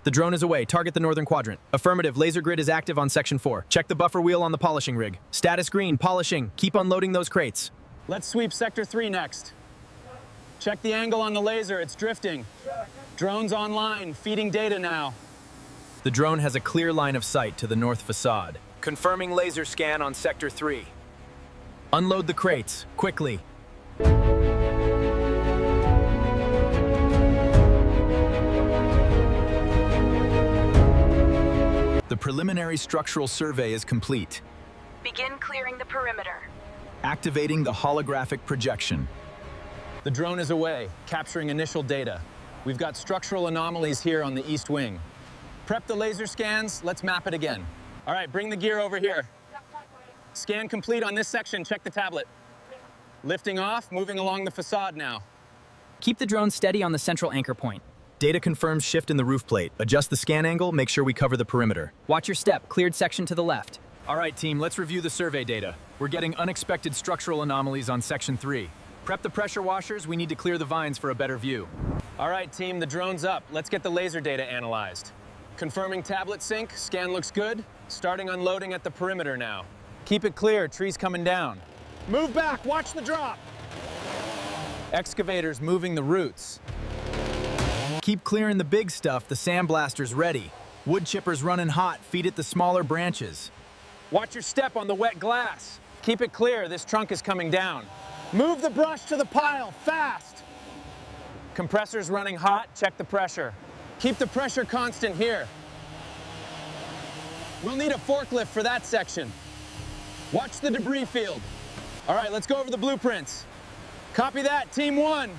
The drone is away. Target the northern quadrant. Affirmative. Laser grid is active on section 4. Check the buffer wheel on the polishing rig. Status green. Polishing. Keep unloading those crates. Let's sweep sector 3 next. Check the angle on the laser. It's drifting. Drone's online. Feeding data now. The drone has a clear line of sight to the north facade. Confirming laser scan on sector 3. Unload the crates. Quickly. The preliminary structural survey is complete. Begin clearing the perimeter. Activating the holographic projection. The drone is away, capturing initial data. We've got structural anomalies here on the east wing. Prep the laser scans, let's map it again. All right, bring the gear over here. Scan complete on this section, check the tablet. Lifting off, moving along the facade now. Keep the drone steady on the central anchor point. Data confirms shift in the roof plate. Adjust the scan angle, make sure we cover the perimeter. Watch your step, cleared section to the left. All right, team, let's review the survey data. We're getting unexpected structural anomalies on section 3. Prep the pressure washers, we need to clear the vines for a better view. All right, team, the drone's up. Let's get the laser data analyzed. Confirming tablet sync, scan looks good. Starting unloading at the perimeter now. Keep it clear, trees coming down. Move back, watch the drop. Excavators moving the roots. Keep clearing the big stuff, the sandblaster's ready. Wood chipper's running hot, feed it the smaller branches. Watch your step on the wet glass. Keep it clear, this trunk is coming down. Move the brush to the pile, fast. Compressor's running hot, check the pressure. Keep the pressure constant here. We'll need a forklift for that section. Watch the debris field. All right, let's go over the blueprints. Copy that, team 1.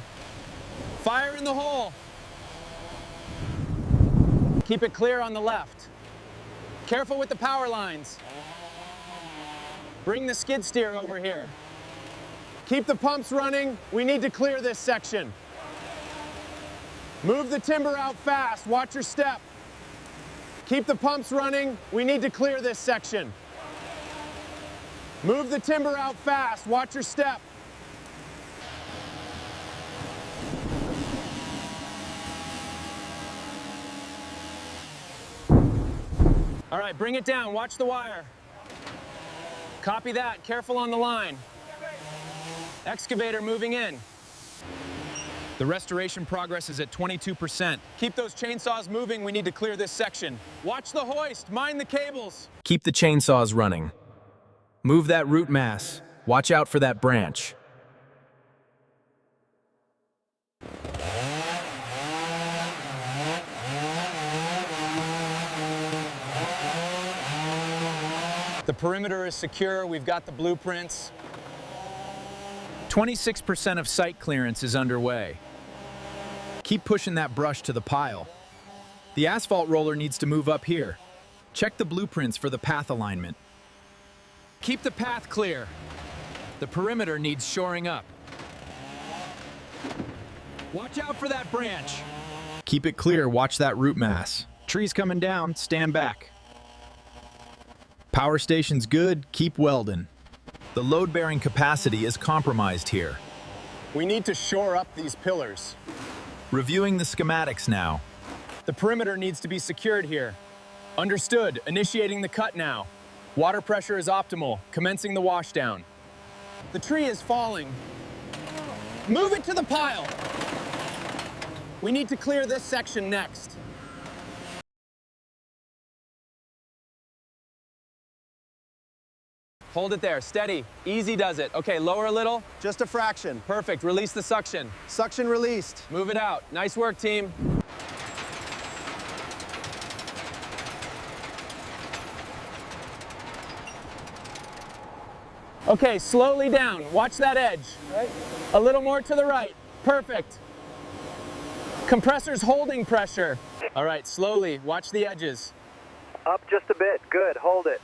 Fire in the hole. Keep it clear on the left. Careful with the power lines. Bring the skid steer over here. Keep the pumps running. We need to clear this section. Move the timber out fast. Watch your step. Keep the pumps running. We need to clear this section. Move the timber out fast. Watch your step. All right, bring it down. Watch the wire. Copy that. Careful on the line. Excavator moving in. The restoration progress is at 22%. Keep those chainsaws moving. We need to clear this section. Watch the hoist. Mind the cables. Keep the chainsaws running. Move that root mass. Watch out for that branch. The perimeter is secure. We've got the blueprints. 26% of site clearance is underway. Keep pushing that brush to the pile. The asphalt roller needs to move up here. Check the blueprints for the path alignment. Keep the path clear. The perimeter needs shoring up. Watch out for that branch. Keep it clear, watch that root mass. Trees coming down, stand back. Power station's good, keep welding. The load-bearing capacity is compromised here. We need to shore up these pillars. Reviewing the schematics now. The perimeter needs to be secured here. Understood. Initiating the cut now. Water pressure is optimal. Commencing the washdown. The tree is falling. Move it to the pile. We need to clear this section next. Hold it there, steady. Easy does it. Okay, lower a little. Just a fraction. Perfect, release the suction. Suction released. Move it out. Nice work, team. Okay, slowly down. Watch that edge. Right. A little more to the right. Perfect. Compressor's holding pressure. All right, slowly. Watch the edges. Up just a bit. Good. Hold it.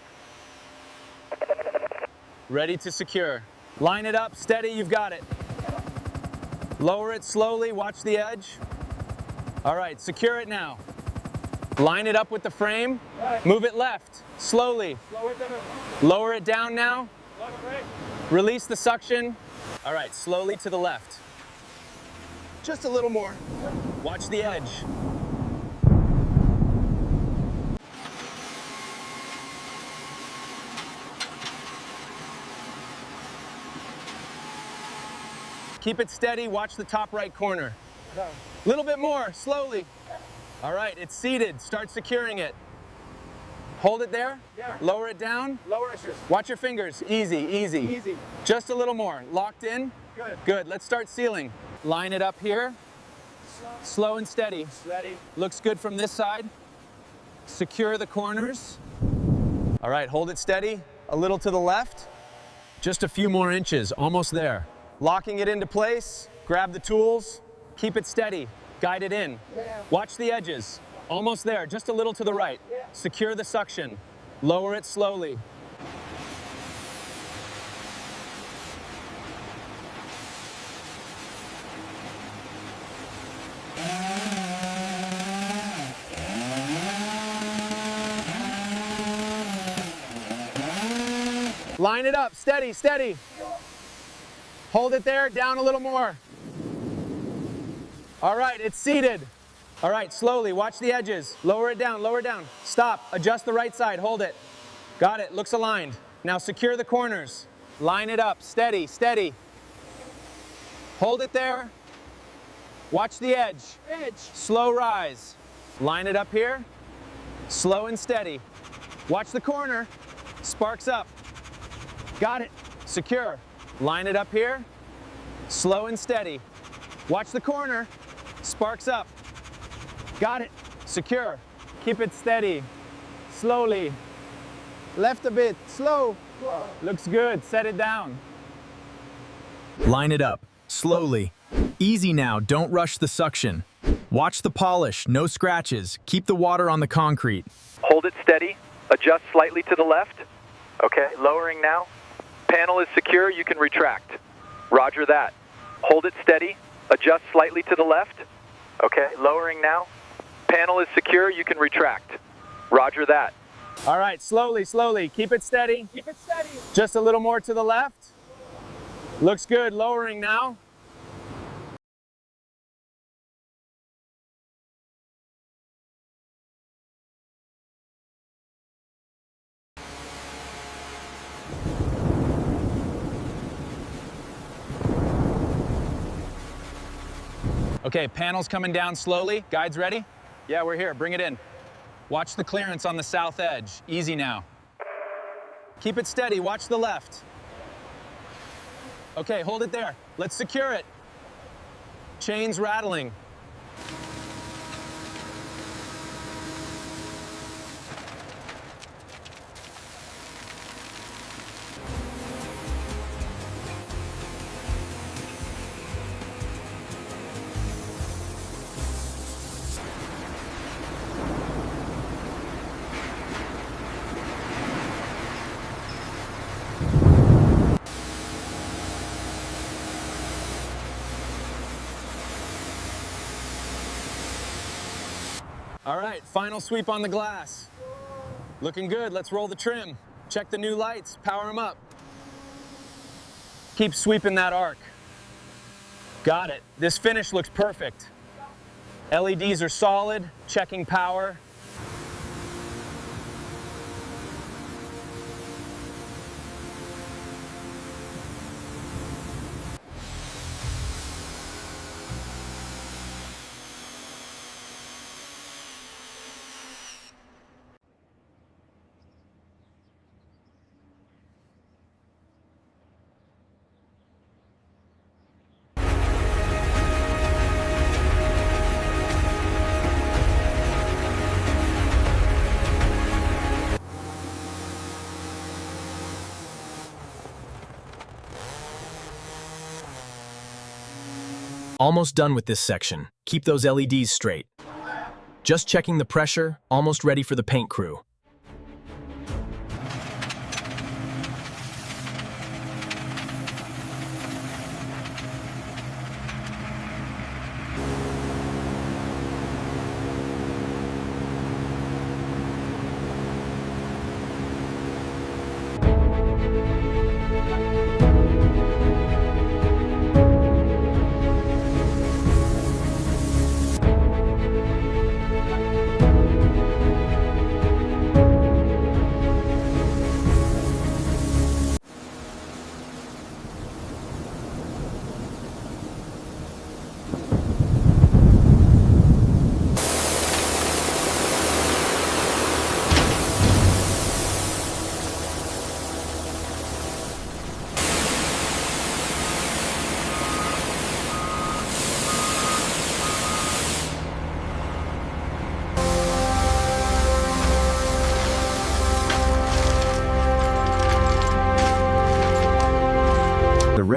Ready to secure. Line it up, steady, you've got it. Lower it slowly, watch the edge. All right, secure it now. Line it up with the frame. Move it left, slowly. Lower it down now. Release the suction. All right, slowly to the left. Just a little more. Watch the edge. Keep it steady, watch the top right corner. A little bit more, slowly. All right, it's seated, start securing it. Hold it there, lower it down. Lower it. Watch your fingers, easy, easy. Easy. Just a little more, locked in. Good. Good, let's start sealing. Line it up here, slow and steady. Steady. Looks good from this side. Secure the corners. All right, hold it steady, a little to the left. Just a few more inches, almost there. Locking it into place, grab the tools, keep it steady, guide it in. Watch the edges, almost there, just a little to the right. Secure the suction, lower it slowly. Line it up, steady, steady. Hold it there, down a little more. All right, it's seated. All right, slowly, watch the edges. Lower it down, lower it down. Stop, adjust the right side, hold it. Got it, looks aligned. Now secure the corners. Line it up, steady, steady. Hold it there. Watch the edge. Slow rise. Line it up here. Slow and steady. Watch the corner. Sparks up. Got it. Secure. Line it up here. Slow and steady. Watch the corner. Sparks up. Got it. Secure. Keep it steady. Slowly. Left a bit. Slow. Looks good. Set it down. Line it up, slowly. Easy now, don't rush the suction. Watch the polish, no scratches. Keep the water on the concrete. Hold it steady. Adjust slightly to the left. Okay, lowering now. Panel is secure, you can retract. Roger that. Hold it steady. Adjust slightly to the left. Okay, lowering now. Panel is secure, you can retract. Roger that. All right, slowly, slowly. Keep it steady. Keep it steady. Just a little more to the left. Looks good. Lowering now. Okay, panel's coming down slowly. Guides ready? Yeah, we're here. Bring it in. Watch the clearance on the south edge. Easy now. Keep it steady. Watch the left. Okay, hold it there. Let's secure it. Chains rattling. All right, final sweep on the glass. Looking good, let's roll the trim. Check the new lights, power them up. Keep sweeping that arc. Got it, this finish looks perfect. LEDs are solid, checking power. Almost done with this section. Keep those LEDs straight. Just checking the pressure, almost ready for the paint crew.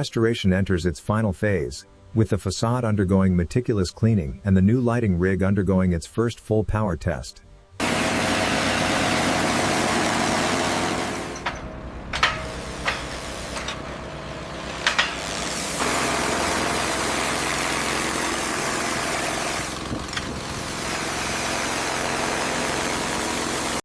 restoration enters its final phase, with the facade undergoing meticulous cleaning and the new lighting rig undergoing its first full power test.